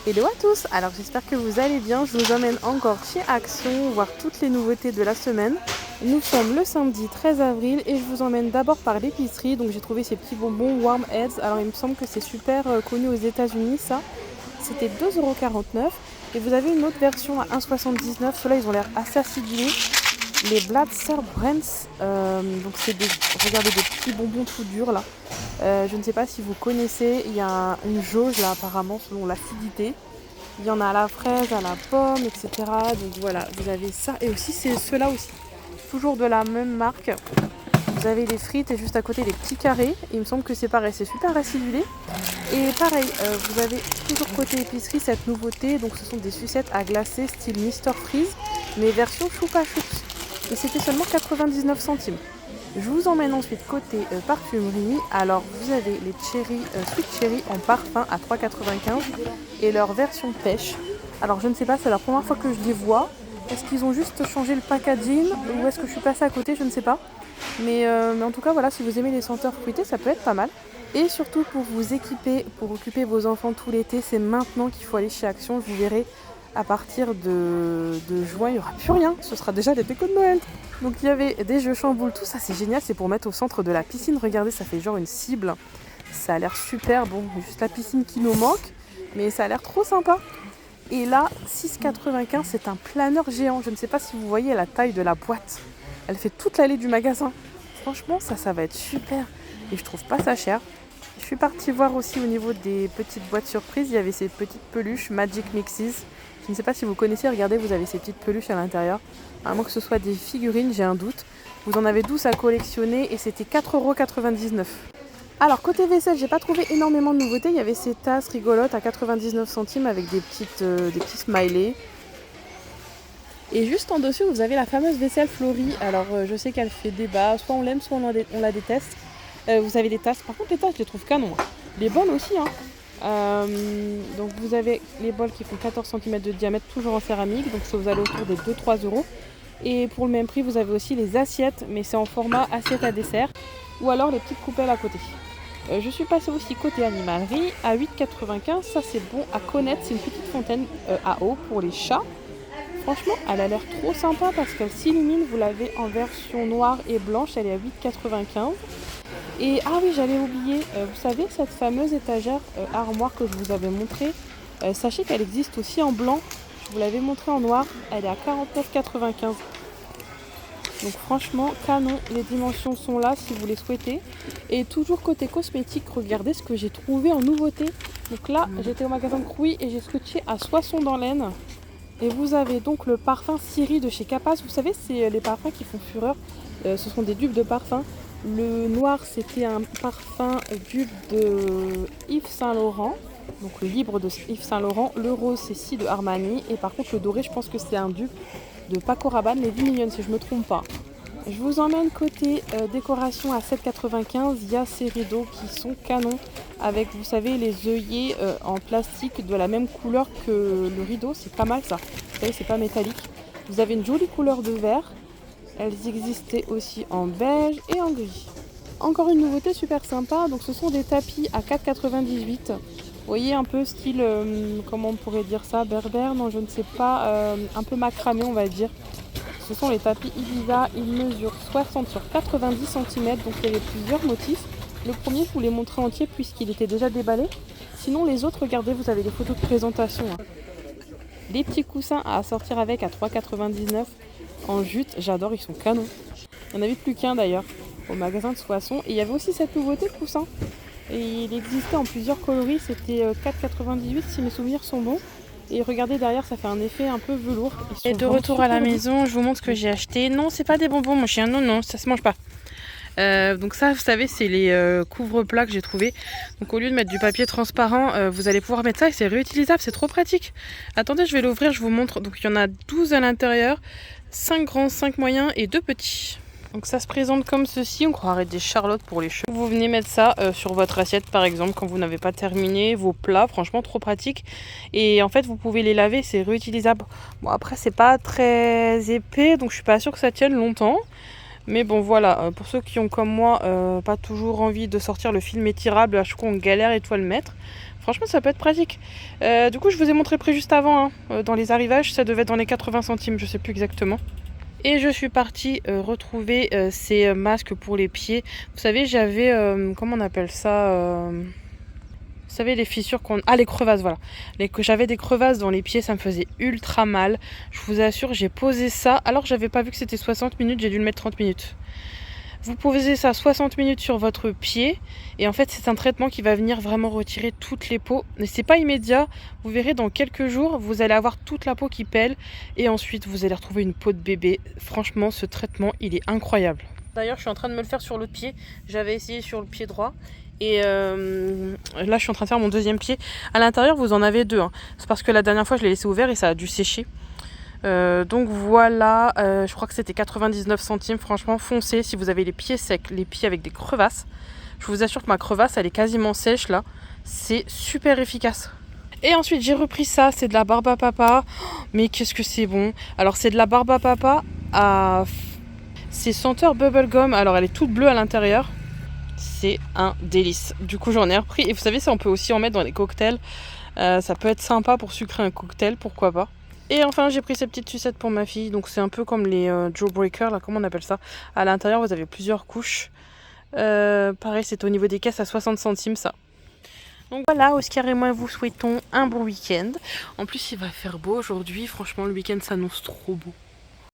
Hello à tous, alors j'espère que vous allez bien, je vous emmène encore chez Action, voir toutes les nouveautés de la semaine. Nous sommes le samedi 13 avril et je vous emmène d'abord par l'épicerie, donc j'ai trouvé ces petits bonbons Warm Heads, alors il me semble que c'est super connu aux États-Unis ça, c'était 2,49 € et vous avez une autre version à 1,79 €, ceux-là ils ont l'air assez acidulés. Les Bladser Brands, donc c'est des, regardez, des petits bonbons tout durs là. Je ne sais pas si vous connaissez, il y a une jauge là apparemment selon l'acidité. Il y en a à la fraise, à la pomme, etc. Donc voilà, vous avez ça. Et aussi c'est ceux-là aussi. Toujours de la même marque. Vous avez les frites et juste à côté les petits carrés. Il me semble que c'est pareil, c'est super acidulé. Et pareil, vous avez toujours côté épicerie cette nouveauté. Donc ce sont des sucettes à glacer style Mister Freeze, mais version Choupa Choups. Et c'était seulement 99 centimes. Je vous emmène ensuite côté parfumerie. Alors vous avez les Sweet Cherry en parfum à 3,95 € et leur version pêche. Alors je ne sais pas, c'est la première fois que je les vois. Est-ce qu'ils ont juste changé le packaging ou est-ce que je suis passée à côté, je ne sais pas. Mais en tout cas voilà, si vous aimez les senteurs fruitées, ça peut être pas mal. Et surtout pour vous équiper, pour occuper vos enfants tout l'été, c'est maintenant qu'il faut aller chez Action. Vous verrez, à partir de juin, il n'y aura plus rien. Ce sera déjà les décos de Noël. Donc il y avait des jeux chamboules, tout ça c'est génial. C'est pour mettre au centre de la piscine. Regardez, ça fait genre une cible. Ça a l'air super. Bon, juste la piscine qui nous manque. Mais ça a l'air trop sympa. Et là, 6,95 €, c'est un planeur géant. Je ne sais pas si vous voyez la taille de la boîte. Elle fait toute l'allée du magasin. Franchement, ça va être super. Et je trouve pas ça cher. Je suis partie voir aussi au niveau des petites boîtes surprises. Il y avait ces petites peluches Magic Mixes. Je ne sais pas si vous connaissez, regardez, vous avez ces petites peluches à l'intérieur. À moins que ce soit des figurines, j'ai un doute. Vous en avez 12 à collectionner et c'était 4,99 €. Alors côté vaisselle, j'ai pas trouvé énormément de nouveautés. Il y avait ces tasses rigolotes à 99 centimes avec des petits smileys. Et juste en dessus, vous avez la fameuse vaisselle Flory. Alors je sais qu'elle fait débat, soit on l'aime, soit on la déteste. Vous avez des tasses, par contre les tasses je les trouve canon. Les bols aussi, hein. Donc vous avez les bols qui font 14 cm de diamètre, toujours en céramique, donc ça vous allez autour des 2-3 €. Et pour le même prix, vous avez aussi les assiettes, mais c'est en format assiette à dessert, ou alors les petites coupelles à côté. Je suis passée aussi côté animalerie à 8,95 €. Ça c'est bon à connaître, c'est une petite fontaine à eau pour les chats. Franchement, elle a l'air trop sympa parce qu'elle s'illumine. Vous l'avez en version noire et blanche, elle est à 8,95 €. Et ah oui, j'allais oublier, vous savez, cette fameuse étagère armoire que je vous avais montrée, sachez qu'elle existe aussi en blanc. Je vous l'avais montrée en noir, elle est à 49,95 €. Donc franchement, canon, les dimensions sont là si vous les souhaitez. Et toujours côté cosmétique, regardez ce que j'ai trouvé en nouveauté. Donc là, j'étais au magasin de Crouy et j'ai switché à Soissons dans l'Aisne. Et vous avez donc le parfum Siri de chez Capas. Vous savez, c'est les parfums qui font fureur. Ce sont des dupes de parfum. Le noir, c'était un parfum dupe de Yves Saint Laurent. Donc le libre de Yves Saint Laurent. Le rose, c'est Si de Armani. Et par contre, le doré, je pense que c'est un dupe de Paco Rabanne, les 10 millions si je ne me trompe pas. Je vous emmène côté décoration à 7,95 €. Il y a ces rideaux qui sont canons avec, vous savez, les œillets en plastique de la même couleur que le rideau. C'est pas mal ça. Vous savez, c'est pas métallique. Vous avez une jolie couleur de vert. Elles existaient aussi en beige et en gris. Encore une nouveauté super sympa. Donc ce sont des tapis à 4,98 €. Vous voyez, un peu style, comment on pourrait dire ça, berbère, non je ne sais pas, un peu macramé on va dire. Ce sont les tapis Ibiza, ils mesurent 60 sur 90 cm, donc il y avait plusieurs motifs. Le premier, je vous l'ai montré entier puisqu'il était déjà déballé. Sinon les autres, regardez, vous avez des photos de présentation. Des petits coussins à sortir avec à 3,99 € en jute, j'adore, ils sont canons. Il n'y en avait plus qu'un d'ailleurs au magasin de Soissons. Et il y avait aussi cette nouveauté de coussin. Et il existait en plusieurs coloris, c'était 4,98 € si mes souvenirs sont bons. Et regardez derrière, ça fait un effet un peu velours. Et de retour à la maison, je vous montre ce que j'ai acheté. Non, c'est pas des bonbons mon chien, non, ça se mange pas. Donc ça, vous savez, c'est les couvre-plats que j'ai trouvé. Donc au lieu de mettre du papier transparent, vous allez pouvoir mettre ça et c'est réutilisable, c'est trop pratique. Attendez, je vais l'ouvrir, je vous montre. Donc il y en a 12 à l'intérieur, 5 grands, 5 moyens et 2 petits. Donc ça se présente comme ceci, on croirait des charlottes pour les cheveux. Vous venez mettre ça sur votre assiette par exemple quand vous n'avez pas terminé vos plats, franchement trop pratique. Et en fait vous pouvez les laver, c'est réutilisable. Bon après c'est pas très épais donc je suis pas sûre que ça tienne longtemps. Mais bon voilà, pour ceux qui ont comme moi pas toujours envie de sortir le film étirable, à chaque fois on galère et tout à le mettre. Franchement ça peut être pratique. Du coup je vous ai montré le prix juste avant, hein. Dans les arrivages ça devait être dans les 80 centimes, je sais plus exactement. Et je suis partie retrouver ces masques pour les pieds. Vous savez j'avais, comment on appelle ça vous savez les fissures qu'on... Ah les crevasses voilà. J'avais des crevasses dans les pieds, ça me faisait ultra mal. Je vous assure j'ai posé ça, alors j'avais pas vu que c'était 60 minutes, j'ai dû le mettre 30 minutes. Vous posez ça 60 minutes sur votre pied et en fait c'est un traitement qui va venir vraiment retirer toutes les peaux. Mais c'est pas immédiat, vous verrez dans quelques jours vous allez avoir toute la peau qui pèle et ensuite vous allez retrouver une peau de bébé. Franchement ce traitement il est incroyable. D'ailleurs je suis en train de me le faire sur l'autre pied, j'avais essayé sur le pied droit. Et là je suis en train de faire mon deuxième pied. À l'intérieur vous en avez deux, hein. C'est parce que la dernière fois je l'ai laissé ouvert et ça a dû sécher. Donc voilà, je crois que c'était 99 centimes. Franchement foncez si vous avez les pieds secs, les pieds avec des crevasses. Je vous assure que ma crevasse elle est quasiment sèche là. C'est super efficace. Et ensuite j'ai repris ça, c'est de la barbe à papa. Mais qu'est-ce que c'est bon. Alors c'est de la barbe à papa à... C'est senteur bubblegum. Alors elle est toute bleue à l'intérieur. C'est un délice. Du coup j'en ai repris. Et vous savez ça on peut aussi en mettre dans les cocktails. Ça peut être sympa pour sucrer un cocktail, pourquoi pas. Et enfin j'ai pris ces petites sucettes pour ma fille. Donc c'est un peu comme les Jawbreaker, là, comment on appelle ça. À l'intérieur vous avez plusieurs couches. Pareil c'est au niveau des caisses à 60 centimes ça. Donc voilà, Oscar et moi vous souhaitons un bon week-end. En plus il va faire beau aujourd'hui, franchement le week-end s'annonce trop beau.